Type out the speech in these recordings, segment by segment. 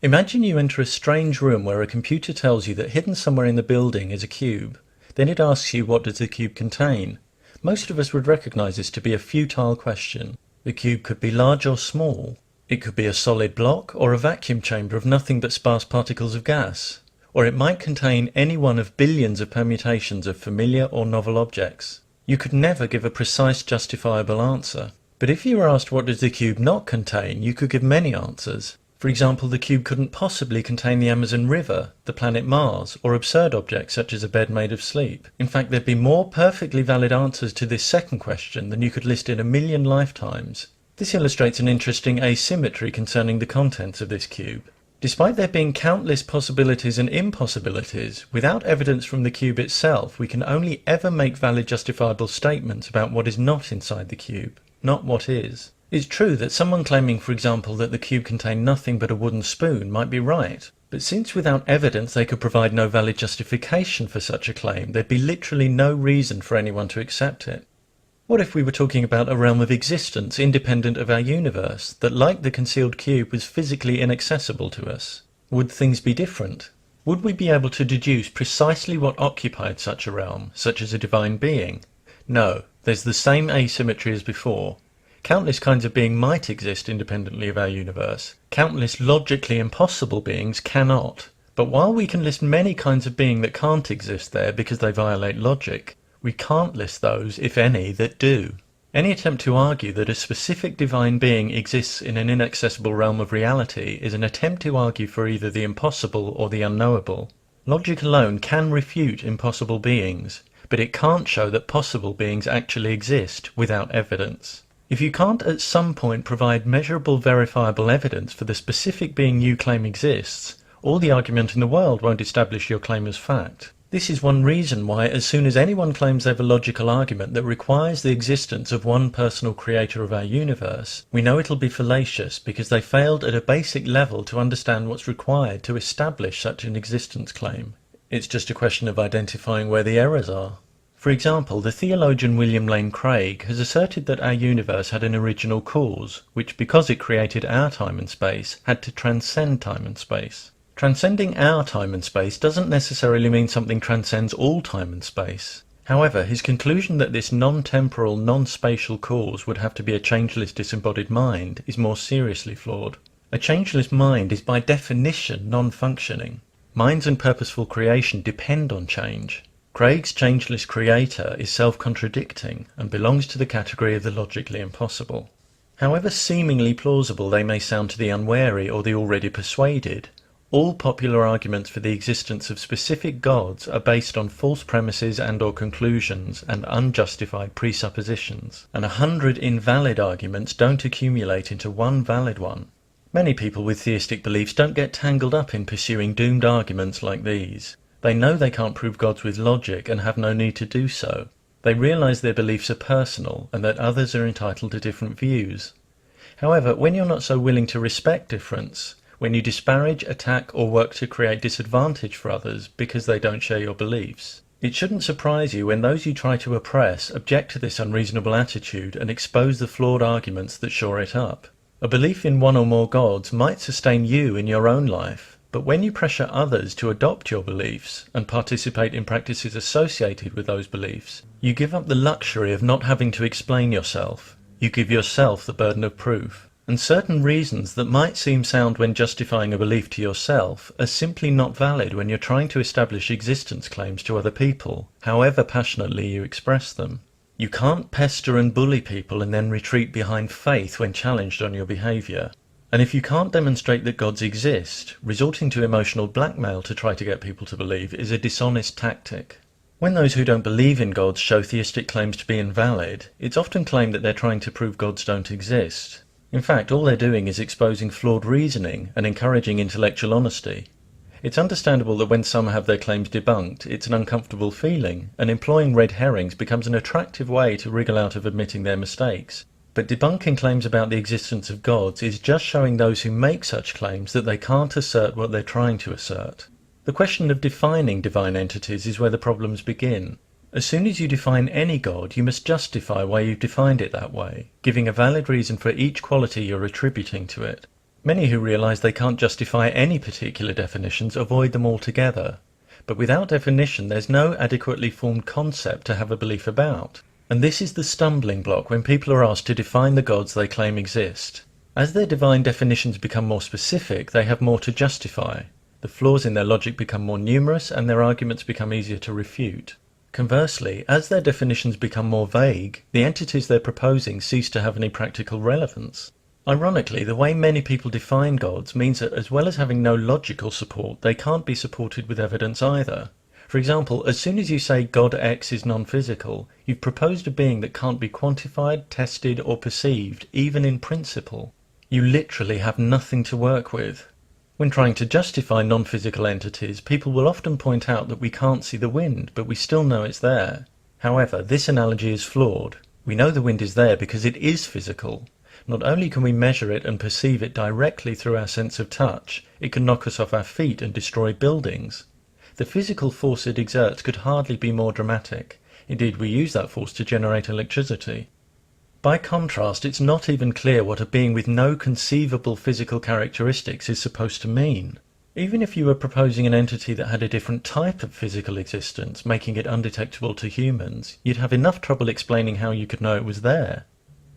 Imagine you enter a strange room where a computer tells you that hidden somewhere in the building is a cube. Then it asks you, what does the cube contain? Most of us would recognize this to be a futile question. The cube could be large or small. It could be a solid block or a vacuum chamber of nothing but sparse particles of gas. Or it might contain any one of billions of permutations of familiar or novel objects. You could never give a precise, justifiable answer. But if you were asked what does the cube not contain, you could give many answers. For example, the cube couldn't possibly contain the Amazon River, the planet Mars, or absurd objects such as a bed made of sleep. In fact, there'd be more perfectly valid answers to this second question than you could list in 1,000,000 lifetimes. This illustrates an interesting asymmetry concerning the contents of this cube. Despite there being countless possibilities and impossibilities, without evidence from the cube itself, we can only ever make valid justifiable statements about what is not inside the cube, not what is. It's true that someone claiming, for example, that the cube contained nothing but a wooden spoon might be right, but since without evidence they could provide no valid justification for such a claim, there'd be literally no reason for anyone to accept it. What if we were talking about a realm of existence independent of our universe, that like the concealed cube was physically inaccessible to us? Would things be different? Would we be able to deduce precisely what occupied such a realm, such as a divine being? No, there's the same asymmetry as before. Countless kinds of being might exist independently of our universe. Countless logically impossible beings cannot. But while we can list many kinds of being that can't exist there because they violate logic, we can't list those, if any, that do. Any attempt to argue that a specific divine being exists in an inaccessible realm of reality is an attempt to argue for either the impossible or the unknowable. Logic alone can refute impossible beings, but it can't show that possible beings actually exist without evidence. If you can't at some point provide measurable, verifiable evidence for the specific being you claim exists, all the argument in the world won't establish your claim as fact. This is one reason why as soon as anyone claims they have a logical argument that requires the existence of one personal creator of our universe, we know it'll be fallacious because they failed at a basic level to understand what's required to establish such an existence claim. It's just a question of identifying where the errors are. For example, the theologian William Lane Craig has asserted that our universe had an original cause, which because it created our time and space, had to transcend time and space. Transcending our time and space doesn't necessarily mean something transcends all time and space. However, his conclusion that this non-temporal, non-spatial cause would have to be a changeless disembodied mind is more seriously flawed. A changeless mind is by definition non-functioning. Minds and purposeful creation depend on change. Craig's changeless creator is self-contradicting and belongs to the category of the logically impossible. However seemingly plausible they may sound to the unwary or the already persuaded, all popular arguments for the existence of specific gods are based on false premises and or conclusions and unjustified presuppositions, and 100 invalid arguments don't accumulate into one valid one. Many people with theistic beliefs don't get tangled up in pursuing doomed arguments like these. They know they can't prove gods with logic and have no need to do so. They realize their beliefs are personal and that others are entitled to different views. However, when you're not so willing to respect difference, when you disparage, attack, or work to create disadvantage for others because they don't share your beliefs, it shouldn't surprise you when those you try to oppress object to this unreasonable attitude and expose the flawed arguments that shore it up. A belief in one or more gods might sustain you in your own life, but when you pressure others to adopt your beliefs and participate in practices associated with those beliefs, you give up the luxury of not having to explain yourself. You give yourself the burden of proof. And certain reasons that might seem sound when justifying a belief to yourself are simply not valid when you're trying to establish existence claims to other people, however passionately you express them. You can't pester and bully people and then retreat behind faith when challenged on your behaviour. And if you can't demonstrate that gods exist, resorting to emotional blackmail to try to get people to believe is a dishonest tactic. When those who don't believe in gods show theistic claims to be invalid, it's often claimed that they're trying to prove gods don't exist. In fact, all they're doing is exposing flawed reasoning and encouraging intellectual honesty. It's understandable that when some have their claims debunked, it's an uncomfortable feeling, and employing red herrings becomes an attractive way to wriggle out of admitting their mistakes. But debunking claims about the existence of gods is just showing those who make such claims that they can't assert what they're trying to assert. The question of defining divine entities is where the problems begin. As soon as you define any god, you must justify why you've defined it that way, giving a valid reason for each quality you're attributing to it. Many who realise they can't justify any particular definitions avoid them altogether. But without definition, there's no adequately formed concept to have a belief about. And this is the stumbling block when people are asked to define the gods they claim exist. As their divine definitions become more specific, they have more to justify. The flaws in their logic become more numerous and their arguments become easier to refute. Conversely, as their definitions become more vague, the entities they're proposing cease to have any practical relevance. Ironically, the way many people define gods means that as well as having no logical support, they can't be supported with evidence either. For example, as soon as you say God X is non-physical, you've proposed a being that can't be quantified, tested, or perceived, even in principle. You literally have nothing to work with. When trying to justify non-physical entities, people will often point out that we can't see the wind, but we still know it's there. However, this analogy is flawed. We know the wind is there because it is physical. Not only can we measure it and perceive it directly through our sense of touch, it can knock us off our feet and destroy buildings. The physical force it exerts could hardly be more dramatic. Indeed, we use that force to generate electricity. By contrast, it's not even clear what a being with no conceivable physical characteristics is supposed to mean. Even if you were proposing an entity that had a different type of physical existence, making it undetectable to humans, you'd have enough trouble explaining how you could know it was there.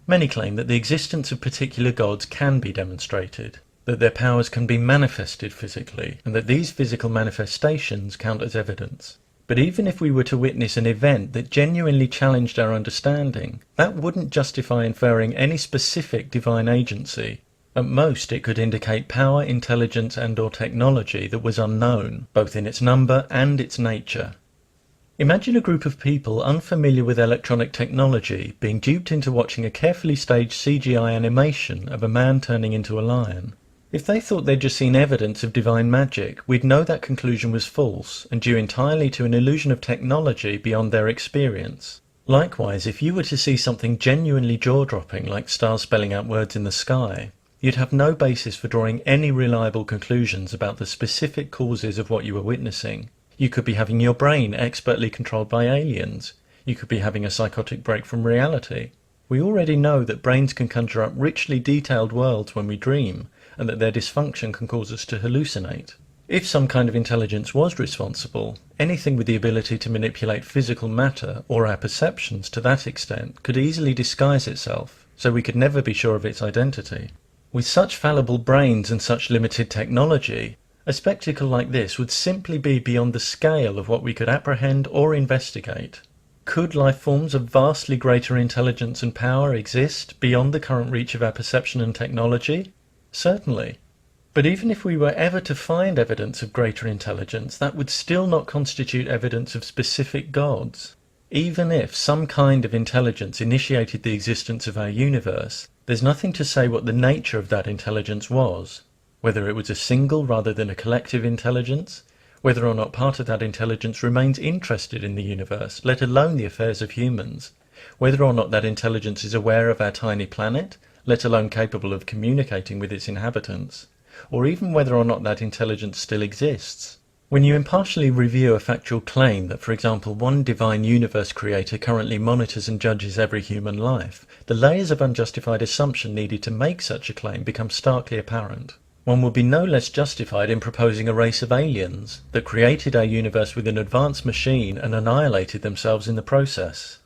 Many claim that the existence of particular gods can be demonstrated, that their powers can be manifested physically, and that these physical manifestations count as evidence. But even if we were to witness an event that genuinely challenged our understanding, that wouldn't justify inferring any specific divine agency. At most, it could indicate power, intelligence, and/or technology that was unknown, both in its number and its nature. Imagine a group of people unfamiliar with electronic technology being duped into watching a carefully staged CGI animation of a man turning into a lion. If they thought they'd just seen evidence of divine magic, we'd know that conclusion was false and due entirely to an illusion of technology beyond their experience. Likewise, if you were to see something genuinely jaw-dropping like stars spelling out words in the sky, you'd have no basis for drawing any reliable conclusions about the specific causes of what you were witnessing. You could be having your brain expertly controlled by aliens. You could be having a psychotic break from reality. We already know that brains can conjure up richly detailed worlds when we dream, and that their dysfunction can cause us to hallucinate. If some kind of intelligence was responsible, anything with the ability to manipulate physical matter or our perceptions to that extent could easily disguise itself, so we could never be sure of its identity. With such fallible brains and such limited technology, a spectacle like this would simply be beyond the scale of what we could apprehend or investigate. Could life forms of vastly greater intelligence and power exist beyond the current reach of our perception and technology? Certainly. But even if we were ever to find evidence of greater intelligence, that would still not constitute evidence of specific gods. Even if some kind of intelligence initiated the existence of our universe, there's nothing to say what the nature of that intelligence was. Whether it was a single rather than a collective intelligence, whether or not part of that intelligence remains interested in the universe, let alone the affairs of humans, whether or not that intelligence is aware of our tiny planet, let alone capable of communicating with its inhabitants, or even whether or not that intelligence still exists. When you impartially review a factual claim that, for example, one divine universe creator currently monitors and judges every human life, the layers of unjustified assumption needed to make such a claim become starkly apparent. One would be no less justified in proposing a race of aliens that created our universe with an advanced machine and annihilated themselves in the process.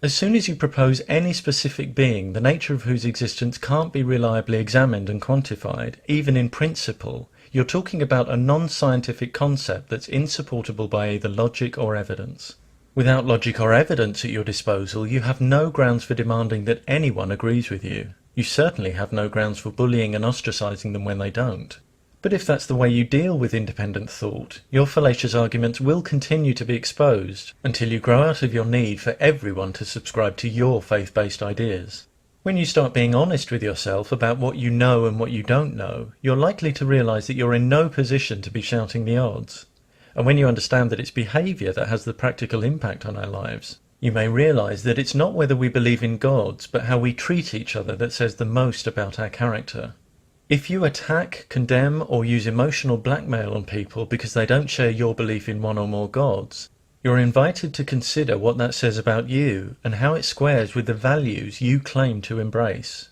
As soon as you propose any specific being, the nature of whose existence can't be reliably examined and quantified, even in principle, you're talking about a non-scientific concept that's insupportable by either logic or evidence. Without logic or evidence at your disposal, you have no grounds for demanding that anyone agrees with you. You certainly have no grounds for bullying and ostracizing them when they don't. But if that's the way you deal with independent thought, your fallacious arguments will continue to be exposed until you grow out of your need for everyone to subscribe to your faith-based ideas. When you start being honest with yourself about what you know and what you don't know, you're likely to realize that you're in no position to be shouting the odds. And when you understand that it's behavior that has the practical impact on our lives, you may realize that it's not whether we believe in gods, but how we treat each other that says the most about our character. If you attack, condemn, or use emotional blackmail on people because they don't share your belief in one or more gods, you're invited to consider what that says about you and how it squares with the values you claim to embrace.